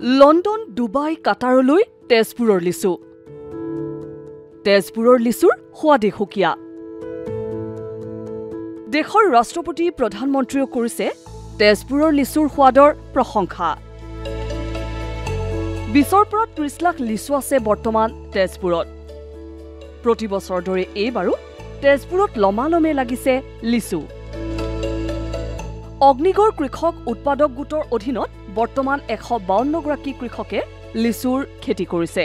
London, Dubai, কাটাৰলৈ তেজপুৰৰ লিচু। তেজপুৰৰ লিচুৰ সোৱাদে সুকীয়া। দেশৰ ৰাষ্ট্ৰপতি প্ৰধানমন্ত্ৰীও কৰিছে তেজপুৰৰ লিচুৰ সোৱাদৰ প্ৰশংসা। 20ৰ পৰা 30 লাখ লিচু আছে বৰ্তমান তেজপুৰত। প্ৰতি বছৰ দৰে এইবাৰো তেজপুৰত লমালমে লাগিছে লিচু। অগ্নিগড় কৃষক উৎপাদক গোটৰ অধীনত বৰ্তমান 152 গৰাকী কৃষকে লিচুৰ খেতি কৰিছে।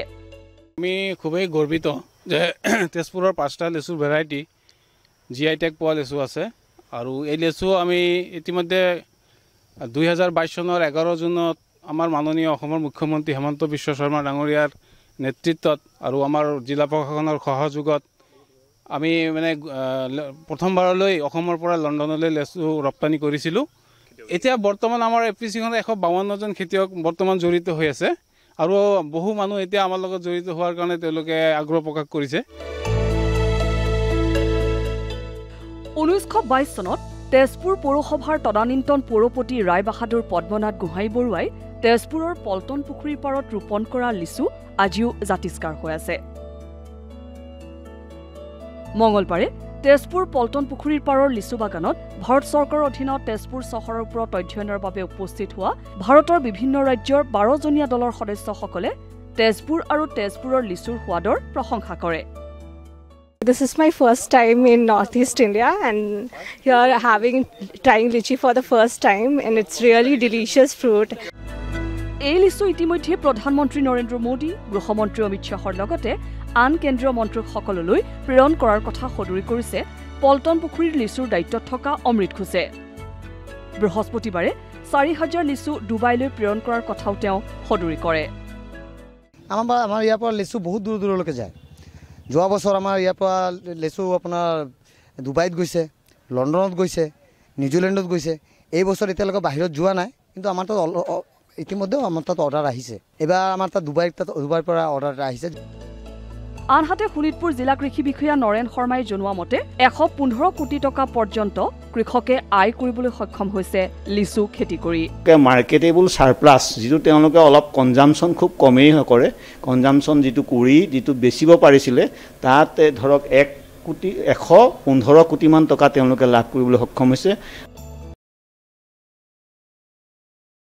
আমি খুবেই গৰ্বিত যে তেজপুৰৰ 5টা লিচুৰ ভেৰাইটি GI টেগ পোৱা লিচু আছে আৰু এই লিচু আমি ইতিমধ্যে 2022 চনৰ 11 জুনত আমাৰ মাননীয় অসমৰ মুখ্যমন্ত্ৰী হেমন্ত বিশ্ব শৰ্মা ডাঙৰীয়াৰ নেতৃত্বত আৰু আমাৰ জিলা প্ৰশাসনৰ সহযোগত আমি প্ৰথমবাৰলৈ অসমৰ পৰা লণ্ডনলৈ লিচু ৰপ্তানি কৰিছিলোঁ। এতিয়া বৰ্তমান আমাৰ এপিচিখনত 152 জন খেতিয়ক বৰ্তমান জড়িত হৈ আছে আৰু বহু মানুহ এতিয়া আমাৰ লগত জড়িত হোৱাৰ কাৰণে তেওঁলোকে আগ্ৰহ প্ৰকাশ কৰিছে। 1922 চনত তেজপুৰ পৌৰসভাৰ তদানীন্তন পৌৰপতি ৰায় বাহাদুৰ পদ্মনাথ গোহাঁই বৰুৱাই তেজপুৰৰ পল্টন পুখুৰীৰ পাৰত ৰোপণ কৰা লিচু আজিও জাতিষ্কাৰ হৈ আছে। মঙলবাৰে তেজপুৰ পল্টন পুখুৰীৰ পাৰৰ লিচু বাগানত ভাৰত চৰকাৰৰ অধীনত তেজপুৰ চহৰৰ ওপৰত অধ্যয়নৰ বাবে উপস্থিত হোৱা ভাৰতৰ বিভিন্ন ৰাজ্যৰ 12জনীয়া দলৰ সদস্যসকলে তেজপুৰ আৰু তেজপুৰৰ লিচুৰ সোৱাদৰ প্ৰশংসা কৰে। This is my first time in Northeast India and here trying lychee for the first time and it's really delicious fruit. এই লিচু ইতিমধ্যে প্ৰধানমন্ত্ৰী নৰেন্দ্ৰ মোদী, গৃহমন্ত্ৰী অমিত শ্বাহৰ লগতে আন কেন্দ্ৰীয় মন্ত্ৰীসকললৈ প্ৰেৰণ কৰাৰ কথা সদৰি কৰিছে পল্টন পুখুৰীৰ লিচুৰ দায়িত্বত থকা অমৃত ঘোষে। বৃহস্পতিবাৰে 4000 লিচু ডুবাইলৈ প্ৰেৰণ কৰাৰ কথাও তেওঁ সদৰি কৰে। আমাৰ ইয়াৰ পৰা লিচু বহুত দূৰ দূৰলৈকে যায়। যোৱা বছৰ আমাৰ ইয়াৰ পৰা লিচু আপোনাৰ ডুবাইত গৈছে, লণ্ডনত গৈছে, নিউজিলেণ্ডত গৈছে। এই বছৰ এতিয়ালৈকে বাহিৰত যোৱা নাই, কিন্তু আমাৰ তাত ইতিমধ্যে আমাৰ তাত অৰ্ডাৰ আহিছে। এবাৰ আমাৰ তাত ডুবাইৰ পৰা অৰ্ডাৰ আহিছে। আনহাতে শোণিতপুৰ জিলা কৃষি বিষয়া নৰেন শৰ্মাই জনোৱা মতে 115 কোটি টকা পৰ্যন্ত কৃষকে আয় কৰিবলৈ সক্ষম হৈছে লিচু খেতি কৰি। মাৰ্কেটেবল সাৰপ্লাছ যিটো তেওঁলোকে অলপ কনজামশ্যন খুব কমেই কৰে, কনজামশ্যন যিটো বেচিব পাৰিছিলে তাত ধৰক 115 কোটিমান টকা তেওঁলোকে লাভ কৰিবলৈ সক্ষম হৈছে।